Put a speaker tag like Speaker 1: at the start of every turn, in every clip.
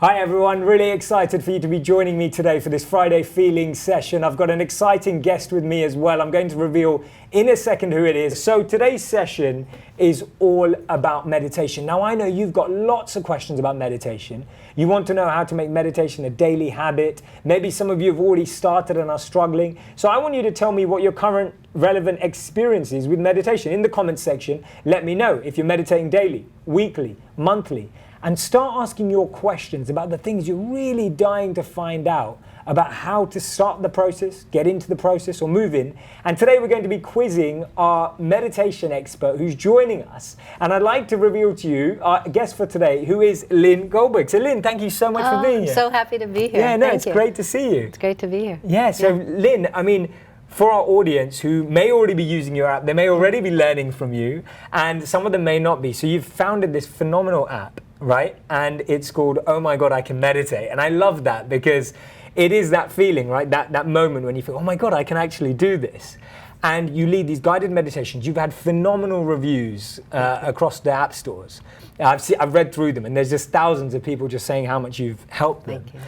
Speaker 1: Hi everyone, really excited for you to be joining me today for this Friday Feeling session. I've got an exciting guest with me as well. I'm going to reveal in a second who it is. So today's session is all about meditation. Now I know you've got lots of questions about meditation. You want to know how to make meditation a daily habit. Maybe some of you have already started and are struggling. So I want you to tell me what your current relevant experience is with meditation. In the comments section, let me know if you're meditating daily, weekly, monthly. And start asking your questions about the things you're really dying to find out about how to start the process, get into the process, or move in. And today we're going to be quizzing our meditation expert who's joining us. And I'd like to reveal to you our guest for today, who is Lynne Goldberg. So Lynne, thank you so much for being here.
Speaker 2: I'm so happy to be here.
Speaker 1: Yeah, no,
Speaker 2: Thank
Speaker 1: it's
Speaker 2: you.
Speaker 1: great to see you.
Speaker 2: It's great to be here.
Speaker 1: Yeah, so Lynne, I mean, for our audience who may already be using your app, they may already be learning from you, and some of them may not be. So you've founded this phenomenal app, right? And it's called, Oh My God, I Can Meditate. And I love that because it is that feeling, right? That moment when you feel, oh my God, I can actually do this. And you lead these guided meditations. You've had phenomenal reviews across the app stores. I've read through them, and there's just thousands of people just saying how much you've helped them.
Speaker 2: Thank you.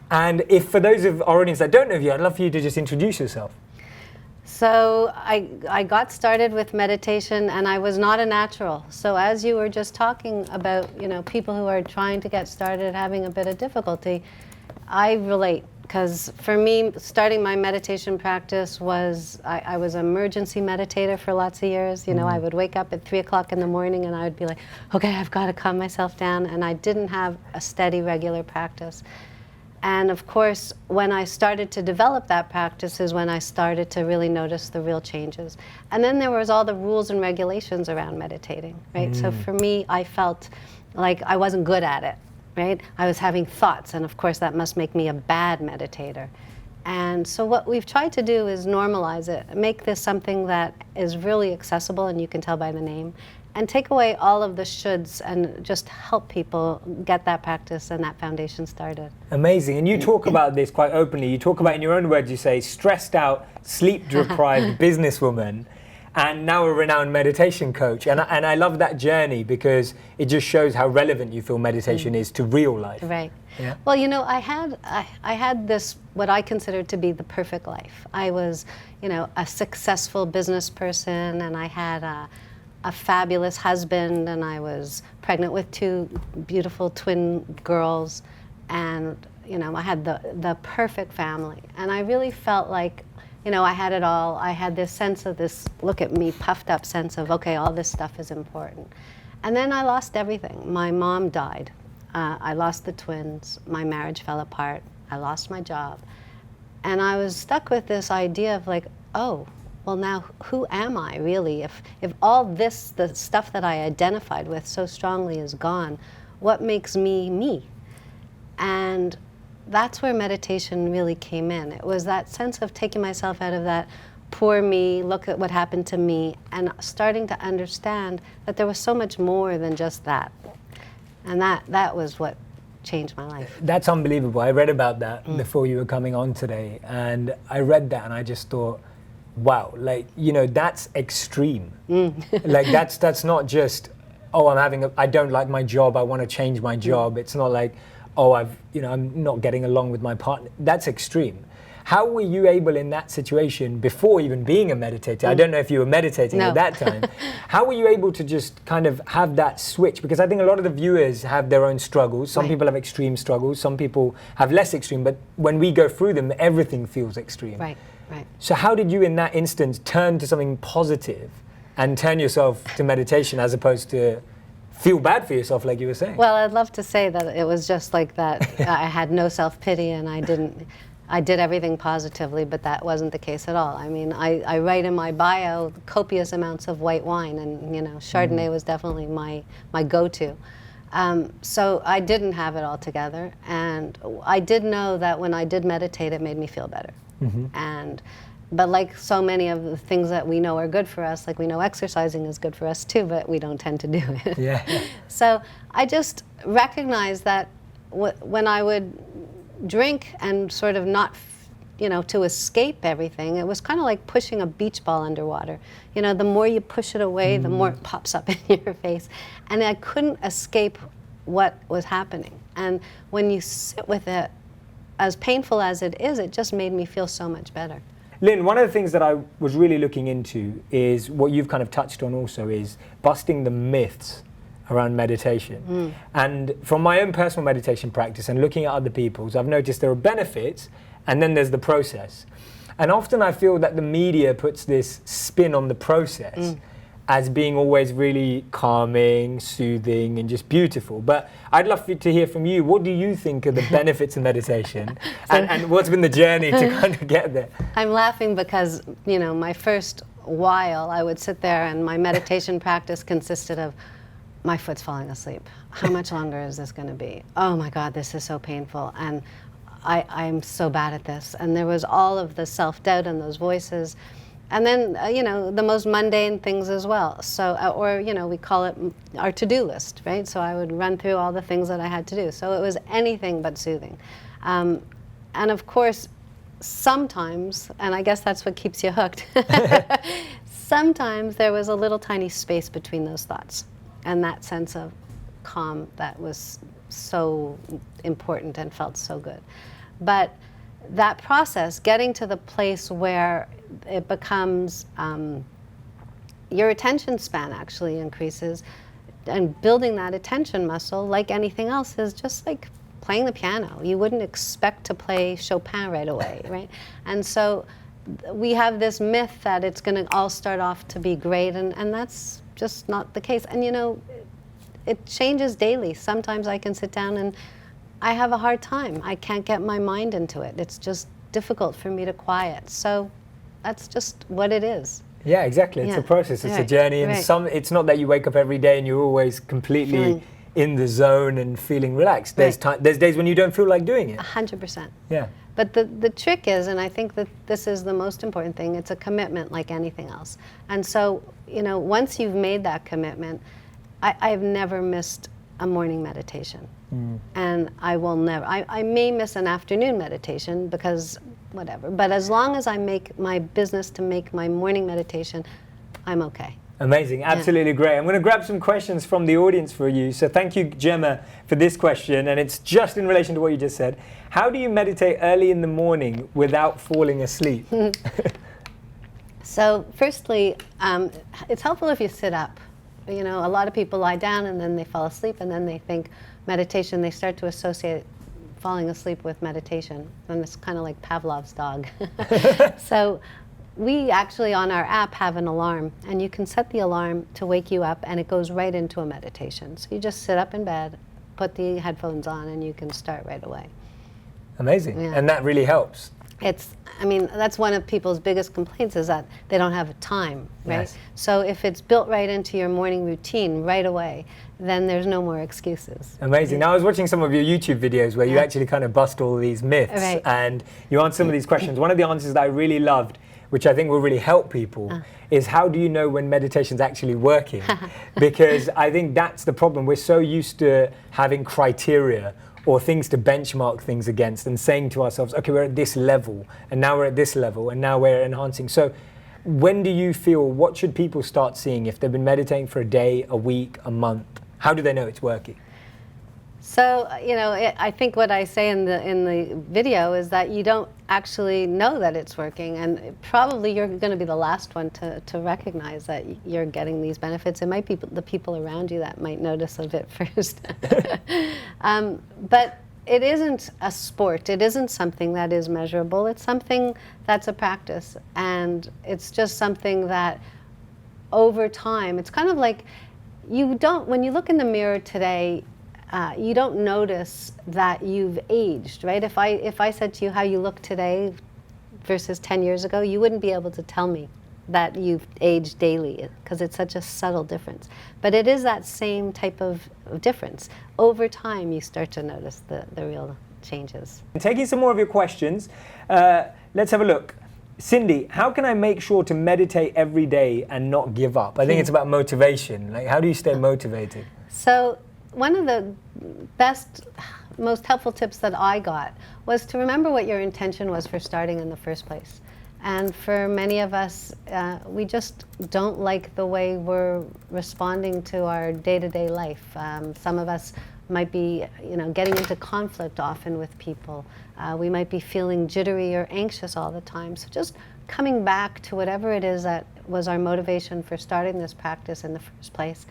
Speaker 1: And if for those of our audience that don't know you, I'd love for you to just introduce yourself.
Speaker 2: So I got started with meditation, and I was not a natural. So as you were just talking about, people who are trying to get started having a bit of difficulty, I relate. Because for me, starting my meditation practice was, I was an emergency meditator for lots of years. I would wake up at 3 o'clock in the morning and I would be like, okay, I've got to calm myself down. And I didn't have a steady, regular practice. And of course, when I started to develop that practice is when I started to really notice the real changes. And then there was all the rules and regulations around meditating, right? So for me, I felt like I wasn't good at it, right? I was having thoughts, and of course that must make me a bad meditator. And so what we've tried to do is normalize it, make this something that is really accessible, and you can tell by the name, and take away all of the shoulds and just help people get that practice and that foundation started.
Speaker 1: Amazing. And you talk about this quite openly. You talk about, in your own words, you say, stressed out, sleep-deprived businesswoman, and now a renowned meditation coach. And I love that journey because it just shows how relevant you feel meditation is to real life.
Speaker 2: Right.
Speaker 1: Yeah.
Speaker 2: Well, I had this, what I considered to be the perfect life. I was, a successful business person, and I had a fabulous husband, and I was pregnant with 2 beautiful twin girls, and I had the perfect family, and I really felt like I had it all. I had this sense of this, look at me, puffed up sense of, okay, all this stuff is important. And then I lost everything. My mom died. I lost the twins. My marriage fell apart. I lost my job. And I was stuck with this idea of like, oh, well now who am I really? If all this, the stuff that I identified with so strongly is gone, what makes me me? And that's where meditation really came in. It was that sense of taking myself out of that poor me, look at what happened to me, and starting to understand that there was so much more than just that. And that was what changed my life. That's
Speaker 1: unbelievable. I read about that before you were coming on today, and I read that and I just thought, wow, that's extreme. Like that's not just, oh, I don't like my job, I want to change my job. It's not like, oh, I'm not getting along with my partner. That's extreme. How were you able in that situation, before even being a meditator, I don't know if you were meditating at that time, how were you able to just kind of have that switch? Because I think a lot of the viewers have their own struggles. Some people have extreme struggles, some people have less extreme, but when we go through them, everything feels extreme.
Speaker 2: Right.
Speaker 1: So how did you in that instance turn to something positive and turn yourself to meditation as opposed to feel bad for yourself, like you were saying?
Speaker 2: Well, I'd love to say that it was just like that. I had no self-pity, and I did everything positively, but that wasn't the case at all. I mean, I write in my bio copious amounts of white wine, and Chardonnay was definitely my go-to. So I didn't have it all together, and I did know that when I did meditate, it made me feel better. But like so many of the things that we know are good for us, like we know exercising is good for us too, but we don't tend to do it.
Speaker 1: Yeah.
Speaker 2: So I just recognized that when I would drink and sort of not, to escape everything, it was kind of like pushing a beach ball underwater. The more you push it away, the more it pops up in your face. And I couldn't escape what was happening. And when you sit with it, as painful as it is, it just made me feel so much better.
Speaker 1: Lynne, one of the things that I was really looking into is what you've kind of touched on also, is busting the myths around meditation. And from my own personal meditation practice and looking at other people's, I've noticed there are benefits and then there's the process. And often I feel that the media puts this spin on the process as being always really calming, soothing, and just beautiful. But I'd love to hear from you. What do you think are the benefits of meditation? And what's been the journey to kind of get there?
Speaker 2: I'm laughing because, you know, my first while I would sit there and my meditation practice consisted of, my foot's falling asleep. How much longer is this going to be? Oh my God, this is so painful. And I'm so bad at this. And there was all of the self-doubt and those voices. And then, you know, the most mundane things as well. So, or, you know, we call it our to-do list, right? So I would run through all the things that I had to do. So it was anything but soothing. And of course, sometimes, and I guess that's what keeps you hooked, sometimes there was a little tiny space between those thoughts and that sense of calm that was so important and felt so good. But that process, getting to the place where it becomes, your attention span actually increases, and building that attention muscle, like anything else, is just like playing the piano. You wouldn't expect to play Chopin right away, right? And so we have this myth that it's going to all start off to be great, and that's just not the case. And you know, it changes daily. Sometimes I can sit down and I have a hard time. I can't get my mind into it. It's just difficult for me to quiet. So that's just what it is.
Speaker 1: Yeah, exactly. It's a process. It's a journey. And it's not that you wake up every day and you're always completely in the zone and feeling relaxed. There's days when you don't feel like doing it.
Speaker 2: 100%.
Speaker 1: Yeah.
Speaker 2: But the trick is, and I think that this is the most important thing, it's a commitment like anything else. And so, you know, once you've made that commitment, I've never missed a morning meditation. And I will never, I may miss an afternoon meditation because whatever, but as long as I make my business to make my morning meditation, I'm okay.
Speaker 1: Amazing, absolutely great. I'm going to grab some questions from the audience for you. So thank you, Gemma, for this question, and it's just in relation to what you just said. How do you meditate early in the morning without falling asleep?
Speaker 2: So firstly, it's helpful if you sit up. You know, a lot of people lie down and then they fall asleep, and then they think meditation, they start to associate falling asleep with meditation, and it's kind of like Pavlov's dog. So we actually on our app have an alarm, and you can set the alarm to wake you up, and it goes right into a meditation. So you just sit up in bed, put the headphones on, and you can start right away.
Speaker 1: Amazing, and that really helps.
Speaker 2: I mean, that's one of people's biggest complaints, is that they don't have time, right?
Speaker 1: Yes.
Speaker 2: So if it's built right into your morning routine right away, then there's no more excuses.
Speaker 1: Amazing. Now, I was watching some of your YouTube videos where you actually kind of bust all these myths and you answer some of these questions. One of the answers that I really loved, which I think will really help people, is how do you know when meditation's actually working? Because I think that's the problem. We're so used to having criteria or things to benchmark things against and saying to ourselves, okay, we're at this level, and now we're at this level, and now we're enhancing. So when do you feel, what should people start seeing if they've been meditating for a day, a week, a month? How do they know it's working?
Speaker 2: So, you know, I think what I say in the video is that you don't actually know that it's working, and probably you're going to be the last one to recognize that you're getting these benefits. It might be the people around you that might notice of it first. But it isn't a sport. It isn't something that is measurable. It's something that's a practice, and it's just something that over time, it's kind of like when you look in the mirror today, you don't notice that you've aged, right? If I said to you how you look today versus 10 years ago, you wouldn't be able to tell me that you've aged daily, because it's such a subtle difference. But it is that same type of difference. Over time, you start to notice the real changes.
Speaker 1: Taking some more of your questions, let's have a look. Cindy, how can I make sure to meditate every day and not give up? I think it's about motivation. Like, how do you stay motivated?
Speaker 2: So one of the best, most helpful tips that I got was to remember what your intention was for starting in the first place. And for many of us, we just don't like the way we're responding to our day-to-day life. Some of us might be, getting into conflict often with people. We might be feeling jittery or anxious all the time. So just coming back to whatever it is that was our motivation for starting this practice in the first place,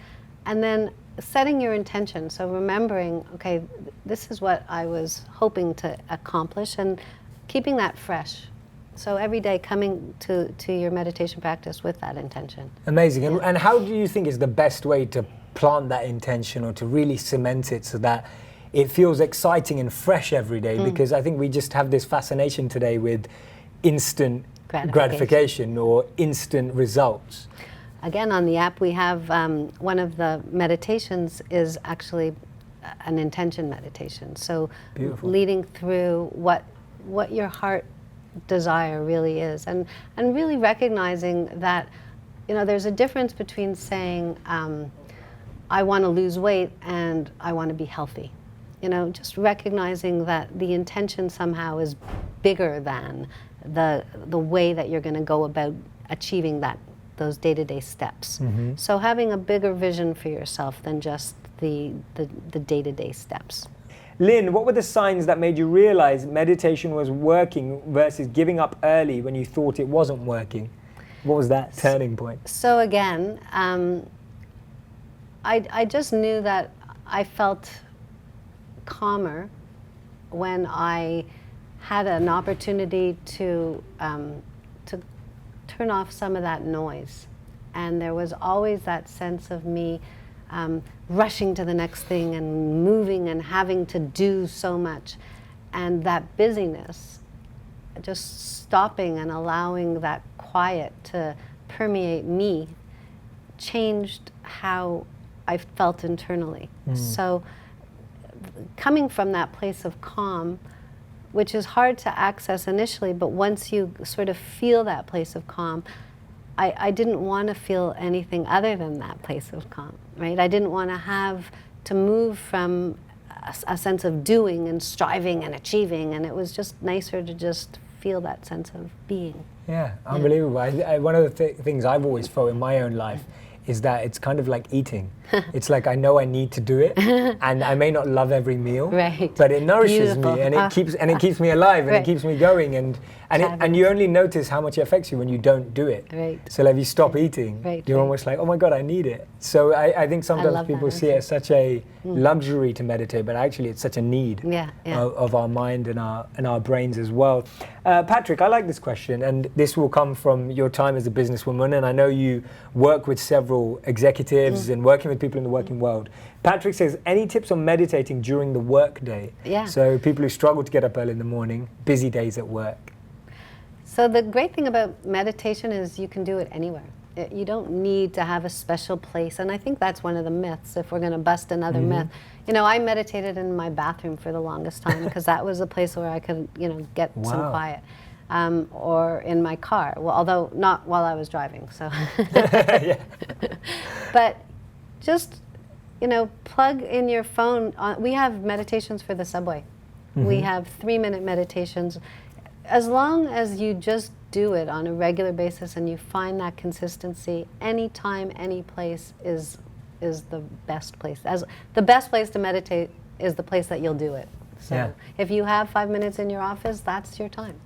Speaker 2: and then setting your intention. So remembering, okay, this is what I was hoping to accomplish, and keeping that fresh. So every day coming to your meditation practice with that intention.
Speaker 1: Amazing. And how do you think is the best way to plant that intention, or to really cement it so that it feels exciting and fresh every day? Because I think we just have this fascination today with instant gratification or instant results.
Speaker 2: Again, on the app we have one of the meditations is actually an intention meditation. So
Speaker 1: beautiful.
Speaker 2: Leading through what your heart desire really is, and really recognizing that there's a difference between saying I want to lose weight and I want to be healthy. Just recognizing that the intention somehow is bigger than the way that you're going to go about achieving those day-to-day steps. So having a bigger vision for yourself than just the day-to-day steps.
Speaker 1: Lynne, what were the signs that made you realize meditation was working versus giving up early when you thought it wasn't working? What was that turning point?
Speaker 2: So again, I just knew that I felt calmer when I had an opportunity to turn off some of that noise. And there was always that sense of me rushing to the next thing and moving and having to do so much. And that busyness, just stopping and allowing that quiet to permeate me, changed how I felt internally. So coming from that place of calm, which is hard to access initially, but once you sort of feel that place of calm, I didn't want to feel anything other than that place of calm, right? I didn't want to have to move from a sense of doing and striving and achieving, and it was just nicer to just feel that sense of being.
Speaker 1: Yeah, unbelievable. One of the things I've always felt in my own life is that it's kind of like eating. It's like I know I need to do it, and I may not love every meal,
Speaker 2: right,
Speaker 1: but it nourishes
Speaker 2: beautiful.
Speaker 1: Me, and it keeps me alive, and
Speaker 2: right.
Speaker 1: it keeps me going, and you only notice how much it affects you when you don't do it.
Speaker 2: Right.
Speaker 1: So like if you stop eating, you're almost like, oh my God, I need it. So I think sometimes people see it as such a luxury to meditate, but actually it's such a need of our mind and our brains as well. Patrick, I like this question, and this will come from your time as a businesswoman, and I know you work with several executives and working with people in the working world. Patrick says, any tips on meditating during the work day?
Speaker 2: Yeah.
Speaker 1: So people who struggle to get up early in the morning, busy days at work.
Speaker 2: So the great thing about meditation is you can do it anywhere. You don't need to have a special place, and I think that's one of the myths, if we're going to bust another myth. I meditated in my bathroom for the longest time because that was a place where I could, get some quiet. Or in my car, well, although not while I was driving, so. But just, plug in your phone. We have meditations for the subway. We have 3-minute meditations. As long as you just do it on a regular basis and you find that consistency, any time, any place is the best place. The best place to meditate is the place that you'll do it. So if you have 5 minutes in your office, that's your time.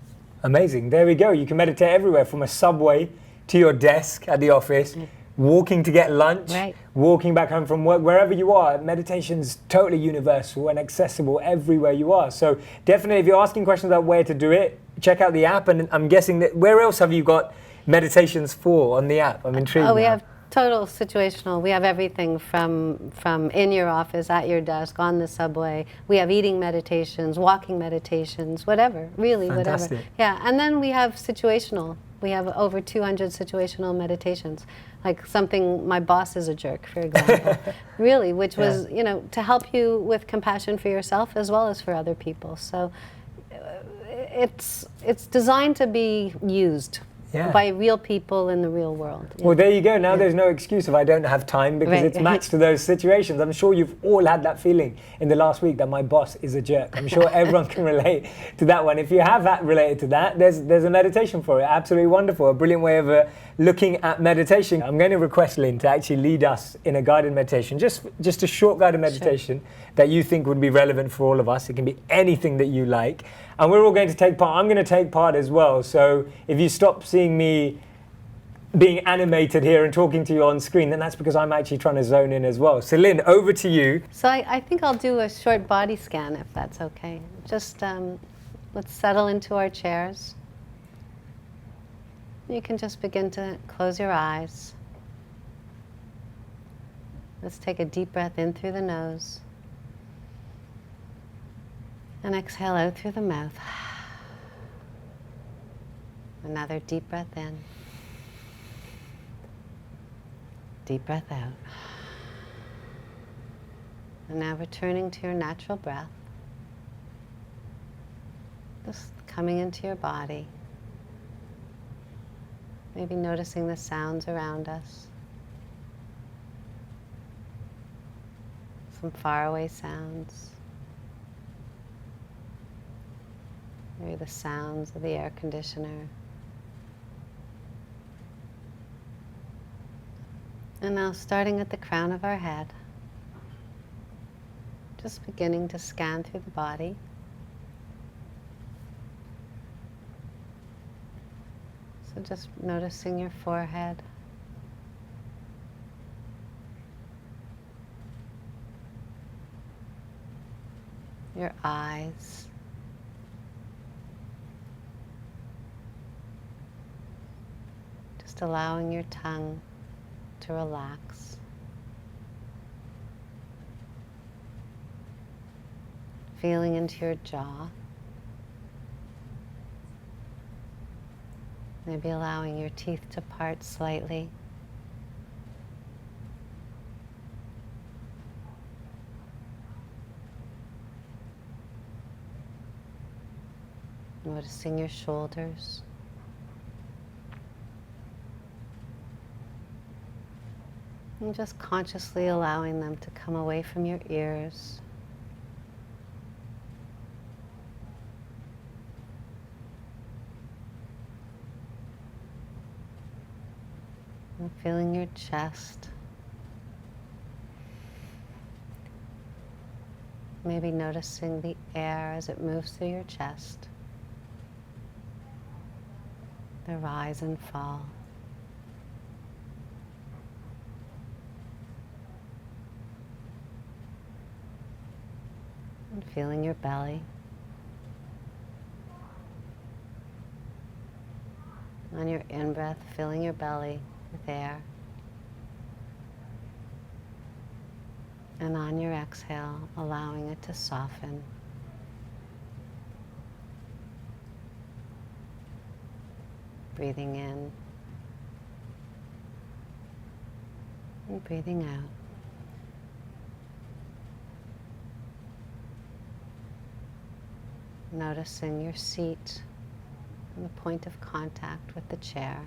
Speaker 2: Amazing.
Speaker 1: There we go. You can meditate everywhere, from a subway to your desk at the office, walking to get lunch, walking back home from work, wherever you are. Meditation's totally universal and accessible everywhere you are. So definitely, if you're asking questions about where to do it, check out the app. And I'm guessing that, where else have you got meditations for on the app? I'm intrigued.
Speaker 2: We have total situational. We have everything from in your office, at your desk, on the subway. We have eating meditations, walking meditations, whatever, really.
Speaker 1: Fantastic.
Speaker 2: Whatever. Yeah, and then we have situational. We have over 200 situational meditations. Like something, my boss is a jerk, for example, really, which was, to help you with compassion for yourself as well as for other people. So it's designed to be used.
Speaker 1: Yeah.
Speaker 2: by real people in the real world.
Speaker 1: Well, there you go. Now there's no excuse if I don't have time, because
Speaker 2: Right.
Speaker 1: it's matched to those situations. I'm sure you've all had that feeling in the last week that my boss is a jerk. I'm sure everyone can relate to that one. If you have that related to that, there's a meditation for it. Absolutely wonderful. A brilliant way of looking at meditation. I'm going to request Lynne to actually lead us in a guided meditation, just a short guided meditation that you think would be relevant for all of us. It can be anything that you like. And we're all going to take part. I'm going to take part as well. So if you stop seeing me being animated here and talking to you on screen, then that's because I'm actually trying to zone in as well. So Lynne, over to you.
Speaker 2: So I think I'll do a short body scan, if that's okay. Just let's settle into our chairs. You can just begin to close your eyes. Let's take a deep breath in through the nose. And exhale out through the mouth. Another deep breath in. Deep breath out. And now returning to your natural breath. Just coming into your body. Maybe noticing the sounds around us. Some faraway sounds. Maybe the sounds of the air conditioner. And now starting at the crown of our head, just beginning to scan through the body. So just noticing your forehead. Your eyes. Just allowing your tongue to relax. Feeling into your jaw. Maybe allowing your teeth to part slightly. Noticing your shoulders. And just consciously allowing them to come away from your ears. And feeling your chest. Maybe noticing the air as it moves through your chest. The rise and fall. And feeling your belly. On your in-breath, filling your belly with air. And on your exhale, allowing it to soften. Breathing in and breathing out. Noticing your seat and the point of contact with the chair.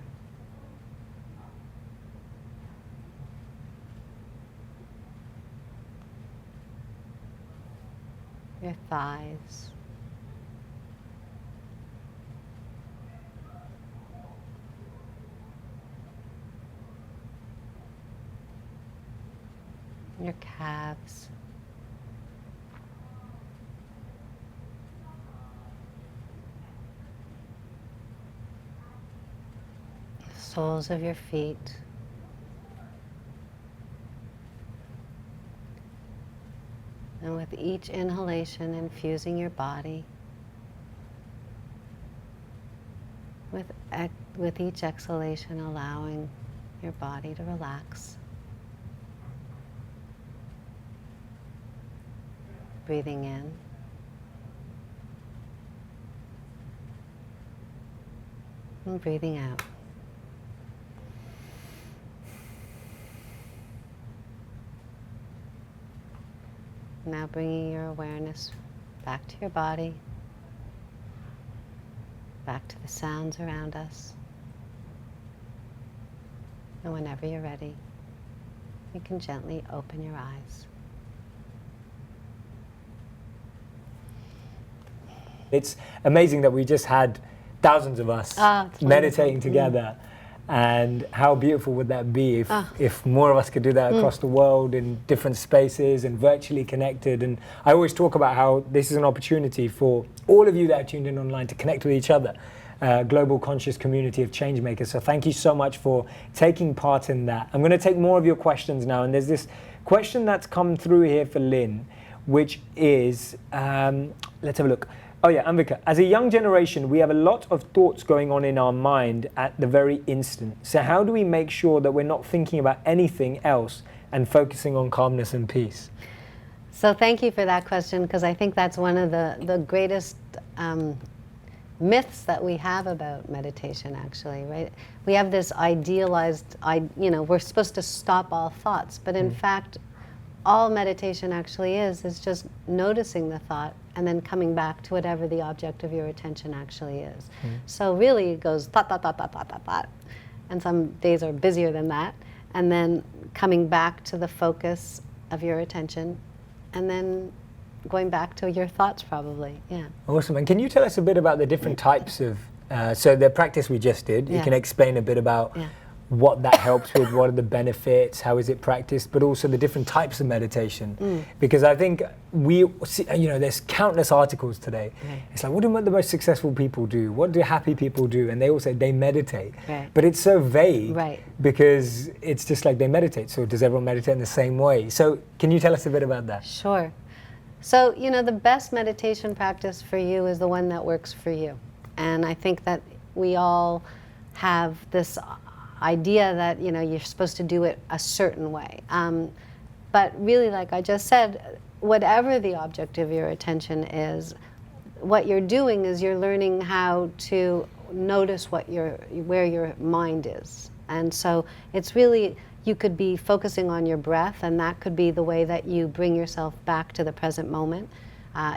Speaker 2: Your thighs. Your calves. The soles of your feet. And with each inhalation, infusing your body. With each exhalation, allowing your body to relax. Breathing in. And breathing out. Now bringing your awareness back to your body, back to the sounds around us. And whenever you're ready, you can gently open your eyes.
Speaker 1: It's amazing that we just had thousands of us meditating together. And how beautiful would that be if more of us could do that across the world in different spaces and virtually connected. And I always talk about how this is an opportunity for all of you that are tuned in online to connect with each other. Global conscious community of change makers. So thank you so much for taking part in that. I'm going to take more of your questions now. And there's this question that's come through here for Lynne, which is, let's have a look. Oh yeah, Anvika, as a young generation, we have a lot of thoughts going on in our mind at the very instant. So how do we make sure that we're not thinking about anything else and focusing on calmness and peace?
Speaker 2: So thank you for that question, because I think that's one of the greatest myths that we have about meditation, actually, right? We have this idealized, we're supposed to stop all thoughts, but in fact, all meditation actually is just noticing the thought and then coming back to whatever the object of your attention actually is. So really it goes thought, thought, thought, thought, thought, thought, thought. And some days are busier than that. And then coming back to the focus of your attention and then going back to your thoughts probably, yeah.
Speaker 1: Awesome. And can you tell us a bit about the different types of, so the practice we just did, you can explain a bit about what that helps with, what are the benefits, how is it practiced, but also the different types of meditation. Because I think we see, there's countless articles today. It's like, what do the most successful people do? What do happy people do? And they all say they meditate. But it's so vague because it's just like they meditate. So does everyone meditate in the same way? So can you tell us a bit about that?
Speaker 2: Sure. So, the best meditation practice for you is the one that works for you. And I think that we all have this idea that you're supposed to do it a certain way, but really, like I just said, whatever the object of your attention is, what you're doing is you're learning how to notice where your mind is. And so it's really, you could be focusing on your breath, and that could be the way that you bring yourself back to the present moment.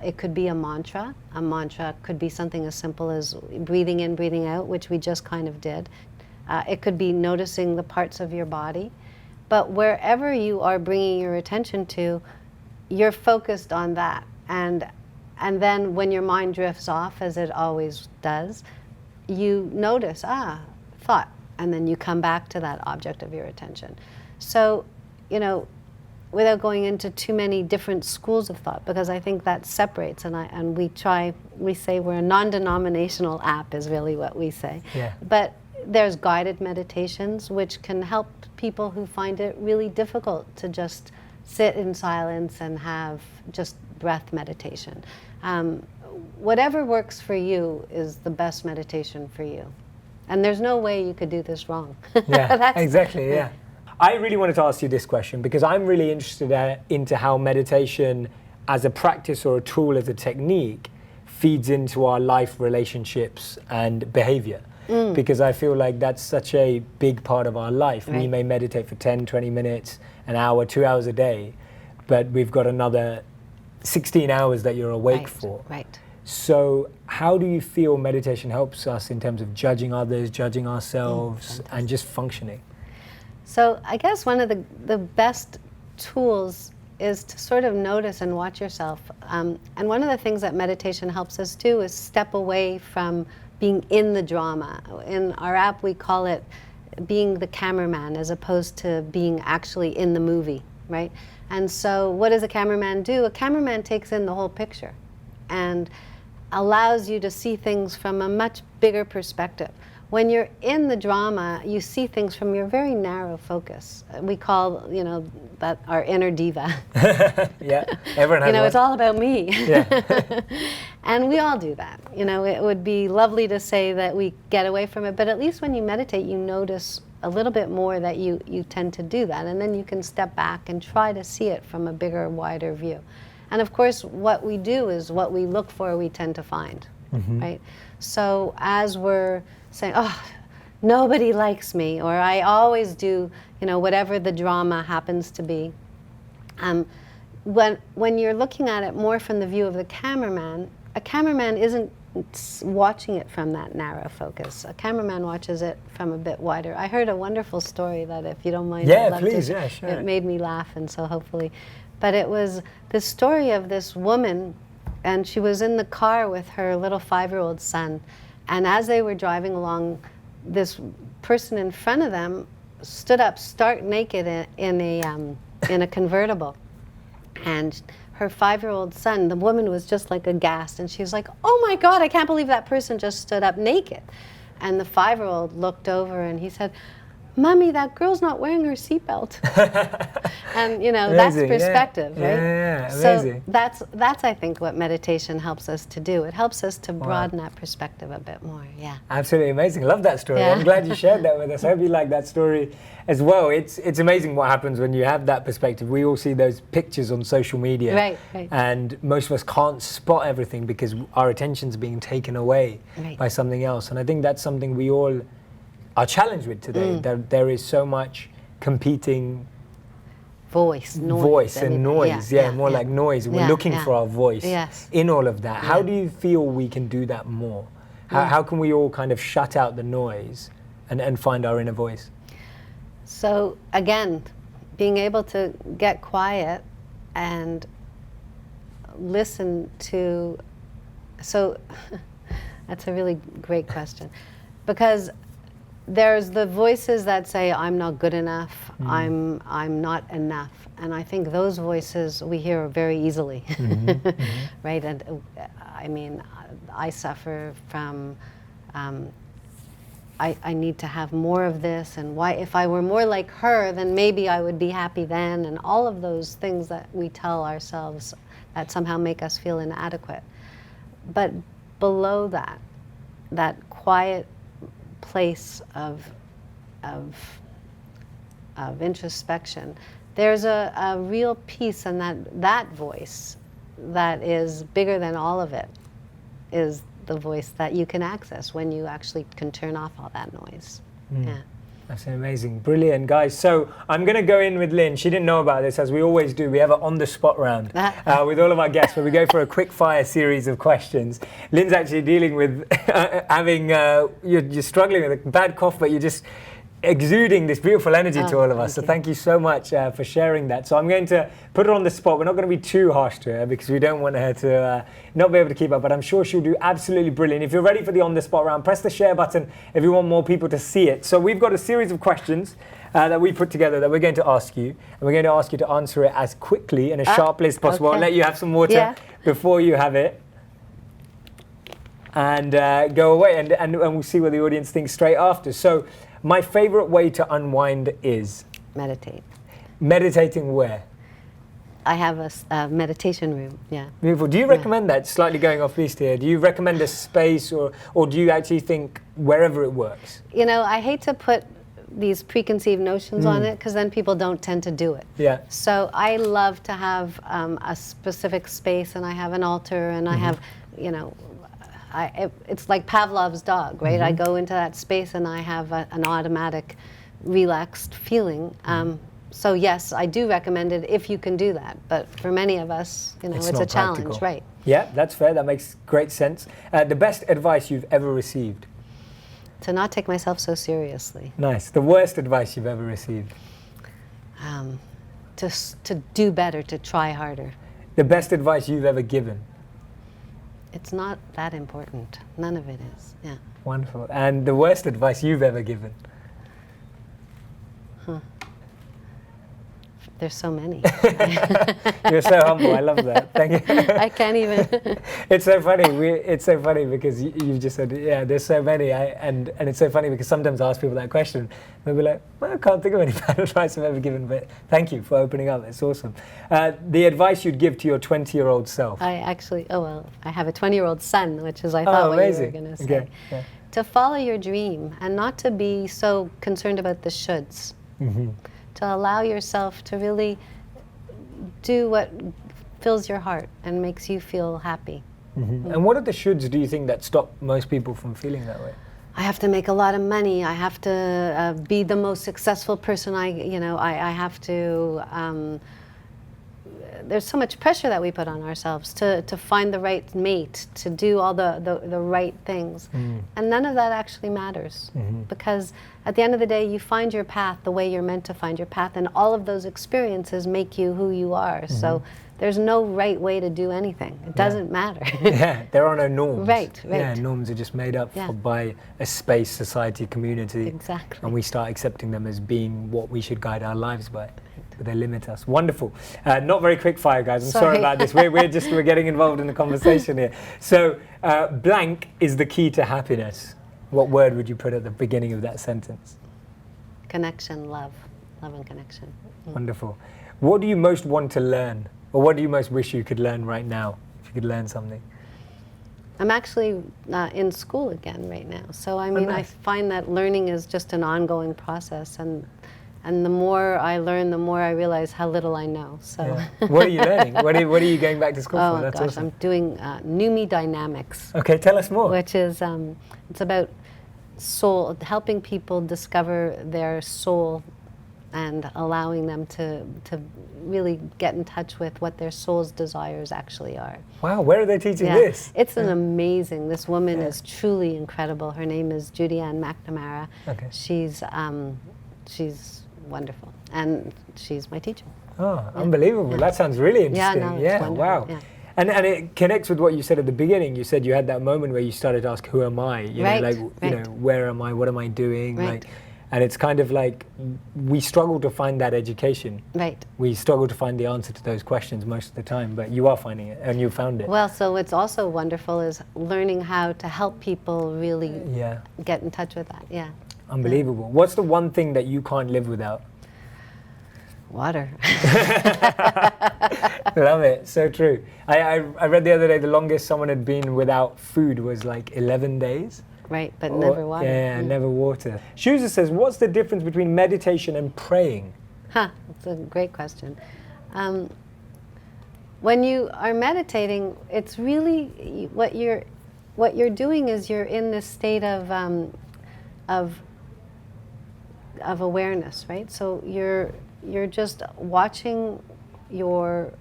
Speaker 2: It could be a mantra. A mantra could be something as simple as breathing in, breathing out, which we just kind of did. It could be noticing the parts of your body. But wherever you are bringing your attention to, you're focused on that. And then when your mind drifts off, as it always does, you notice, thought, and then you come back to that object of your attention. So, without going into too many different schools of thought, because I think that separates, and we say we're a non-denominational app is really what we say. But there's guided meditations which can help people who find it really difficult to just sit in silence and have just breath meditation. Whatever works for you is the best meditation for you. And there's no way you could do this wrong.
Speaker 1: Yeah, exactly, yeah. I really wanted to ask you this question because I'm really interested into how meditation as a practice or a tool, as a technique, feeds into our life, relationships, and behavior. Because I feel like that's such a big part of our life. We may meditate for 10, 20 minutes, an hour, 2 hours a day, but we've got another 16 hours that you're awake for. So how do you feel meditation helps us in terms of judging others, judging ourselves, and just functioning?
Speaker 2: So I guess one of the best tools is to sort of notice and watch yourself. And one of the things that meditation helps us do is step away from being in the drama. In our app, we call it being the cameraman as opposed to being actually in the movie, right? And so what does a cameraman do? A cameraman takes in the whole picture and allows you to see things from a much bigger perspective. When you're in the drama, you see things from your very narrow focus. We call, that our inner diva.
Speaker 1: Yeah, everyone has one.
Speaker 2: It's all about me.
Speaker 1: Yeah.
Speaker 2: And we all do that. It would be lovely to say that we get away from it, but at least when you meditate, you notice a little bit more that you tend to do that, and then you can step back and try to see it from a bigger, wider view. And of course, what we do is what we look for, we tend to find, right? So as we're saying, nobody likes me, or I always do, whatever the drama happens to be. When you're looking at it more from the view of the cameraman, a cameraman isn't watching it from that narrow focus. A cameraman watches it from a bit wider. I heard a wonderful story that, if you don't mind,
Speaker 1: yeah,
Speaker 2: I'd love
Speaker 1: please,
Speaker 2: to,
Speaker 1: yeah, sure.
Speaker 2: It made me laugh, and so hopefully, but it was the story of this woman, and she was in the car with her little 5-year-old son, and as they were driving along, this person in front of them stood up stark naked in a convertible, and her 5-year-old son, the woman was just like aghast, and she was like, "Oh my God, I can't believe that person just stood up naked." And the 5-year-old looked over and he said, "Mommy, that girl's not wearing her seatbelt." And that's perspective, right?
Speaker 1: Yeah,
Speaker 2: amazing. So that's I think what meditation helps us to do. It helps us to broaden that perspective a bit more. Yeah.
Speaker 1: Absolutely amazing. Love that story.
Speaker 2: Yeah.
Speaker 1: I'm glad you shared that with us. I hope you like that story as well. It's amazing what happens when you have that perspective. We all see those pictures on social media.
Speaker 2: Right.
Speaker 1: And most of us can't spot everything because our attention's being taken away by something else. And I think that's something we all are challenged with today. There is so much competing
Speaker 2: voice and
Speaker 1: noise. Like noise. We're looking for our voice in all of that. How do you feel we can do that more? How can we all kind of shut out the noise and find our inner voice?
Speaker 2: So again, being able to get quiet and listen to, so that's a really great question, because there's the voices that say, "I'm not good enough, I'm not enough," and I think those voices we hear very easily, right? And I mean, I suffer from, I need to have more of this, and why, if I were more like her, then maybe I would be happy then, and all of those things that we tell ourselves that somehow make us feel inadequate. But below that quiet place of introspection, there's a real peace, and that voice that is bigger than all of it is the voice that you can access when you actually can turn off all that noise. Yeah.
Speaker 1: That's amazing. Brilliant, guys. So I'm going to go in with Lynne. She didn't know about this, as we always do. We have an on-the-spot round with all of our guests, where we go for a quick-fire series of questions. Lynne's actually dealing with having, you're struggling with a bad cough, but you're just exuding this beautiful energy to all of us. So thank you so much for sharing that. So I'm going to put her on the spot. We're not going to be too harsh to her because we don't want her to not be able to keep up, but I'm sure she'll do absolutely brilliant. If you're ready for the on the spot round, press the share button if you want more people to see it. So we've got a series of questions that we put together that we're going to ask you, and we're going to ask you to answer it as quickly and as sharply as possible. I'll let you have some water before you have it. And go away, and we'll see what the audience thinks straight after. So my favorite way to unwind is?
Speaker 2: Meditate.
Speaker 1: Meditating where?
Speaker 2: I have a meditation room,
Speaker 1: Beautiful. Do you recommend that, slightly going off list here, do you recommend a space, or do you actually think wherever it works?
Speaker 2: I hate to put these preconceived notions on it, because then people don't tend to do it.
Speaker 1: Yeah.
Speaker 2: So I love to have a specific space, and I have an altar, and I have, it's like Pavlov's dog, right? I go into that space and I have an automatic relaxed feeling. So yes, I do recommend it if you can do that. But for many of us, it's a challenge,
Speaker 1: practical.
Speaker 2: right?
Speaker 1: Yeah, that's fair. That makes great sense. The best advice you've ever received?
Speaker 2: To not take myself so seriously.
Speaker 1: Nice. The worst advice you've ever received?
Speaker 2: To do better, to try harder.
Speaker 1: The best advice you've ever given?
Speaker 2: It's not that important. None of it is. Yeah.
Speaker 1: Wonderful. And the worst advice you've ever given?
Speaker 2: There's so many.
Speaker 1: You're so humble. I love that. Thank you.
Speaker 2: I can't even.
Speaker 1: It's so funny. It's so funny because you've just said, there's so many. And it's so funny because sometimes I ask people that question. They'll be like, well, I can't think of any bad advice I've ever given. But thank you for opening up. It's awesome. The advice you'd give to your 20-year-old self?
Speaker 2: I actually, I have a 20-year-old son, which is, I thought, what you were going to say.
Speaker 1: Okay. Yeah.
Speaker 2: To follow your dream and not to be so concerned about the shoulds. To allow yourself to really do what fills your heart and makes you feel happy.
Speaker 1: And what are the shoulds, do you think, that stop most people from feeling that way?
Speaker 2: I have to make a lot of money. I have to be the most successful person. I have to there's so much pressure that we put on ourselves to find the right mate, to do all the right things. And none of that actually matters, because at the end of the day, you find your path the way you're meant to find your path, and all of those experiences make you who you are. So there's no right way to do anything. It doesn't matter.
Speaker 1: Yeah, there are no norms.
Speaker 2: Right.
Speaker 1: Yeah, norms are just made up by a space, society, community.
Speaker 2: Exactly.
Speaker 1: And we start accepting them as being what we should guide our lives by. But they limit us. Wonderful. Not very quick fire, guys. I'm sorry about this. We're getting involved in the conversation here. So, blank is the key to happiness. What word would you put at the beginning of that sentence?
Speaker 2: Connection, love and connection.
Speaker 1: Wonderful. What do you most want to learn? Or what do you most wish you could learn right now, if you could learn something?
Speaker 2: I'm actually in school again right now. So I mean,
Speaker 1: nice.
Speaker 2: I find that learning is just an ongoing process, and the more I learn, the more I realize how little I know. So
Speaker 1: What are you learning? What are you going back to school for?
Speaker 2: Oh
Speaker 1: That's
Speaker 2: gosh,
Speaker 1: awesome.
Speaker 2: I'm doing Numi Dynamics.
Speaker 1: Okay, tell us more.
Speaker 2: Which is it's about soul, helping people discover their soul and allowing them to really get in touch with what their soul's desires actually are.
Speaker 1: Wow, where are they teaching this?
Speaker 2: It's an amazing, this woman is truly incredible. Her name is Judy Ann McNamara.
Speaker 1: Okay.
Speaker 2: She's wonderful, and she's my teacher.
Speaker 1: Oh, unbelievable. That sounds really interesting.
Speaker 2: Yeah, no, it's wonderful.
Speaker 1: Wow.
Speaker 2: Yeah.
Speaker 1: And it connects with what you said at the beginning. You said you had that moment where you started to ask, who am I? You know, like, you know, where am I? What am I doing?
Speaker 2: Right.
Speaker 1: Like, and it's kind of like we struggle to find that education.
Speaker 2: Right.
Speaker 1: We struggle to find the answer to those questions most of the time, but you are finding it, and you found it.
Speaker 2: Well, so what's also wonderful is learning how to help people really get in touch with that. Yeah.
Speaker 1: Unbelievable. What's the one thing that you can't live without?
Speaker 2: Water.
Speaker 1: Love it. So true. I read the other day the longest someone had been without food was like 11 days.
Speaker 2: Right, but never water.
Speaker 1: Yeah, never water. Shuza says, what's the difference between meditation and praying?
Speaker 2: That's a great question. When you are meditating, it's really what you're doing is you're in this state of awareness, right? So you're just watching your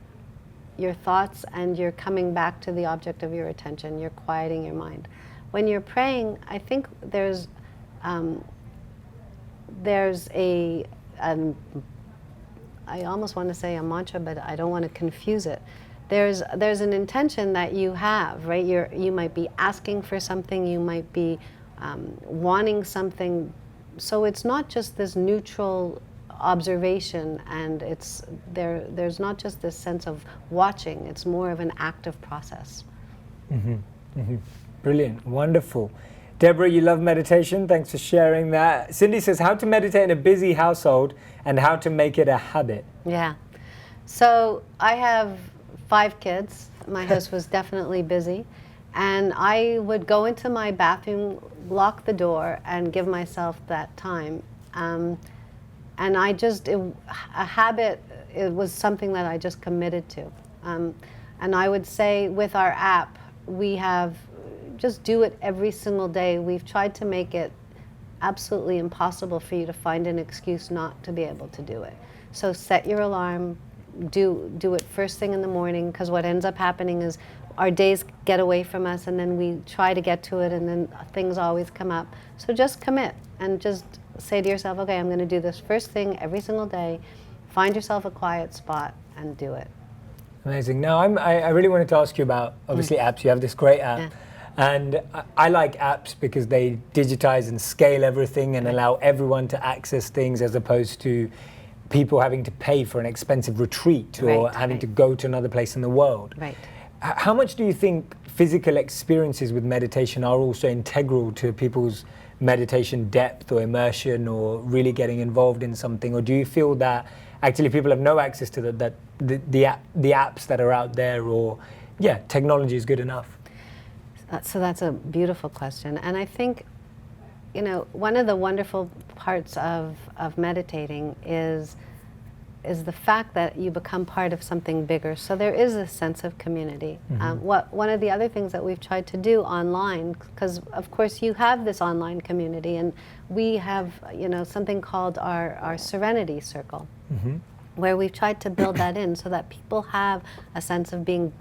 Speaker 2: thoughts, and you're coming back to the object of your attention. You're quieting your mind. When you're praying, I think there's a I almost want to say a mantra, but I don't want to confuse it. There's an intention that you have, right? You might be asking for something, you might be wanting something. So it's not just this neutral observation, and there's not just this sense of watching. It's more of an active process.
Speaker 1: Mm-hmm. Mm-hmm. Brilliant, wonderful. Deborah, you love meditation. Thanks for sharing that. Cindy says, how to meditate in a busy household and how to make it a habit.
Speaker 2: Yeah. So I have 5 kids. My house was definitely busy. And I would go into my bathroom, lock the door, and give myself that time. And a habit, it was something that I just committed to. And I would say with our app, we have just do it every single day. We've tried to make it absolutely impossible for you to find an excuse not to be able to do it. So set your alarm, do it first thing in the morning, because what ends up happening is our days get away from us, and then we try to get to it, and then things always come up. So just commit and just say to yourself, okay, I'm going to do this first thing every single day. Find yourself a quiet spot and do it.
Speaker 1: Amazing. Now, I really wanted to ask you about, obviously, apps. You have this great app.
Speaker 2: Yeah.
Speaker 1: And I like apps because they digitize and scale everything and allow everyone to access things, as opposed to people having to pay for an expensive retreat or having to go to another place in the world.
Speaker 2: Right.
Speaker 1: How much do you think physical experiences with meditation are also integral to people's meditation depth or immersion or really getting involved in something? Or do you feel that actually people have no access to the apps that are out there, or technology is good enough?
Speaker 2: So that's a beautiful question. And I think, one of the wonderful parts of meditating is the fact that you become part of something bigger. So there is a sense of community.
Speaker 1: Mm-hmm.
Speaker 2: One of the other things that we've tried to do online, because of course you have this online community, and we have something called our Serenity Circle.
Speaker 1: Mm-hmm.
Speaker 2: where we've tried to build that in so that people have a sense of being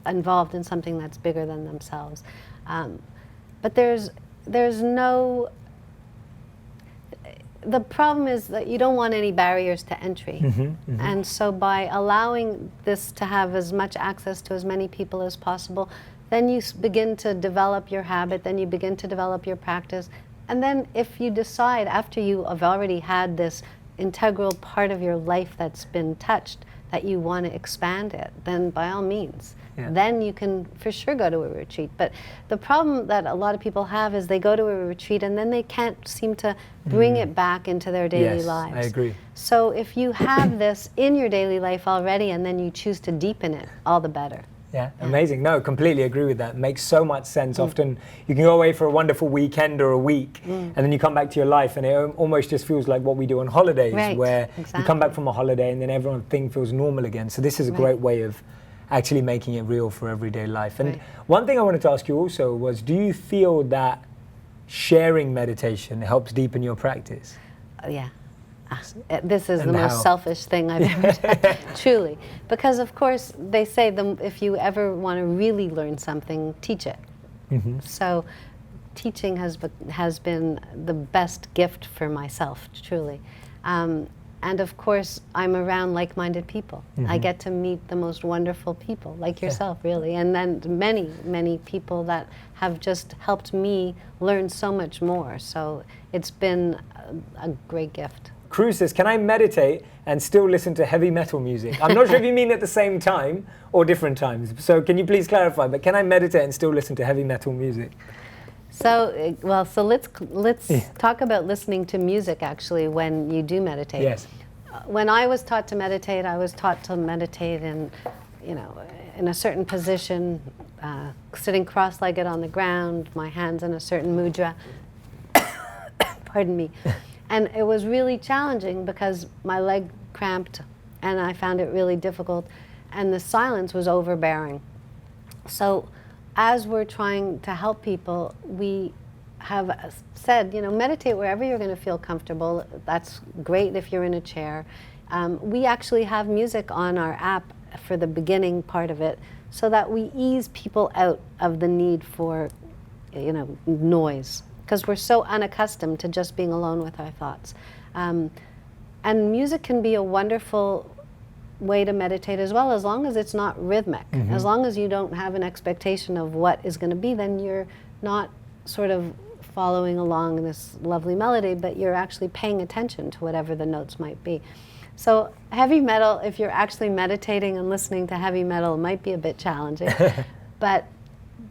Speaker 2: involved in something that's bigger than themselves. But there's no, the problem is that you don't want any barriers to entry. And so by allowing this to have as much access to as many people as possible, then you begin to develop your habit, then you begin to develop your practice. And then if you decide after you have already had this integral part of your life that's been touched that you want to expand it, then by all means. Then you can for sure go to a retreat. But the problem that a lot of people have is they go to a retreat and then they can't seem to bring it back into their daily lives.
Speaker 1: I agree.
Speaker 2: So if you have this in your daily life already and then you choose to deepen it, all the better.
Speaker 1: Yeah, amazing. No, completely agree with that. Makes so much sense. Often you can go away for a wonderful weekend or a week and then you come back to your life and it almost just feels like what we do on holidays, where you come back from a holiday and then everything feels normal again. So this is a great way of actually making it real for everyday life. And one thing I wanted to ask you also was, do you feel that sharing meditation helps deepen your practice?
Speaker 2: Yeah. This is the most selfish thing I've ever done, truly. Because of course they say if you ever want to really learn something, teach it. So teaching has been the best gift for myself, truly. And of course, I'm around like-minded people. I get to meet the most wonderful people, like yourself, really. And then many, many people that have just helped me learn so much more. So it's been a great gift.
Speaker 1: Cruz says, can I meditate and still listen to heavy metal music? I'm not sure if you mean at the same time or different times. So can you please clarify, but can I meditate and still listen to heavy metal music?
Speaker 2: So, so let's talk about listening to music actually when you do meditate.
Speaker 1: Yes.
Speaker 2: When I was taught to meditate, I was taught to meditate in a certain position, sitting cross-legged on the ground, my hands in a certain mudra. Pardon me. And it was really challenging because my leg cramped and I found it really difficult and the silence was overbearing. So as we're trying to help people, we have said, meditate wherever you're going to feel comfortable. That's great if you're in a chair. We actually have music on our app for the beginning part of it so that we ease people out of the need for, noise, because we're so unaccustomed to just being alone with our thoughts. And music can be a wonderful way to meditate as well, as long as it's not rhythmic. As long as you don't have an expectation of what is going to be, then you're not sort of following along in this lovely melody, but you're actually paying attention to whatever the notes might be. So heavy metal, if you're actually meditating and listening to heavy metal, it might be a bit challenging. but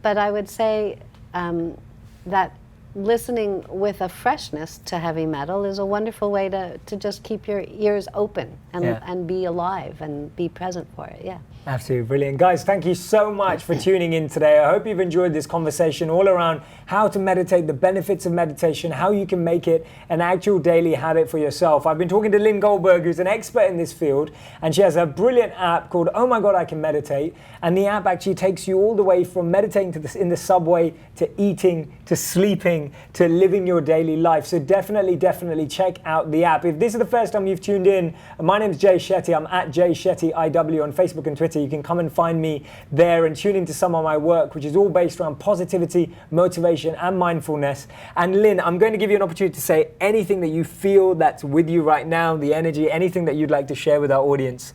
Speaker 2: I would say that listening with a freshness to heavy metal is a wonderful way to just keep your ears open and be alive and be present for it. Yeah.
Speaker 1: Absolutely brilliant. Guys, thank you so much for tuning in today. I hope you've enjoyed this conversation all around how to meditate, the benefits of meditation, how you can make it an actual daily habit for yourself. I've been talking to Lynne Goldberg, who's an expert in this field, and she has a brilliant app called Oh My God, I Can Meditate. And the app actually takes you all the way from meditating in the subway to eating, to sleeping, to living your daily life. So definitely check out the app. If this is the first time you've tuned in, my name is Jay Shetty. I'm at Jay Shetty IW on Facebook and Twitter. You can come and find me there and tune into some of my work, which is all based around positivity, motivation, and mindfulness. And Lynne, I'm going to give you an opportunity to say anything that you feel that's with you right now, the energy, anything that you'd like to share with our audience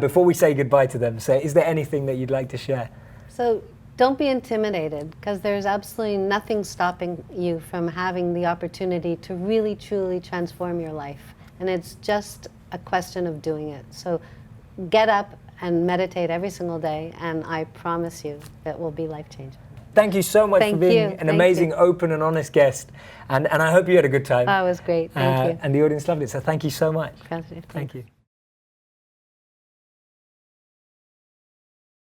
Speaker 1: before we say goodbye to them. So is there anything that you'd like to share?
Speaker 2: So don't be intimidated, because there's absolutely nothing stopping you from having the opportunity to really, truly transform your life. And it's just a question of doing it. So get up and meditate every single day, and I promise you it will be life-changing.
Speaker 1: Thank you so much for being an amazing, open and honest guest. And I hope you had a good time.
Speaker 2: Oh, it was great. Thank you.
Speaker 1: And the audience loved it. So thank you so much.
Speaker 2: Pleasure.
Speaker 1: Thank you.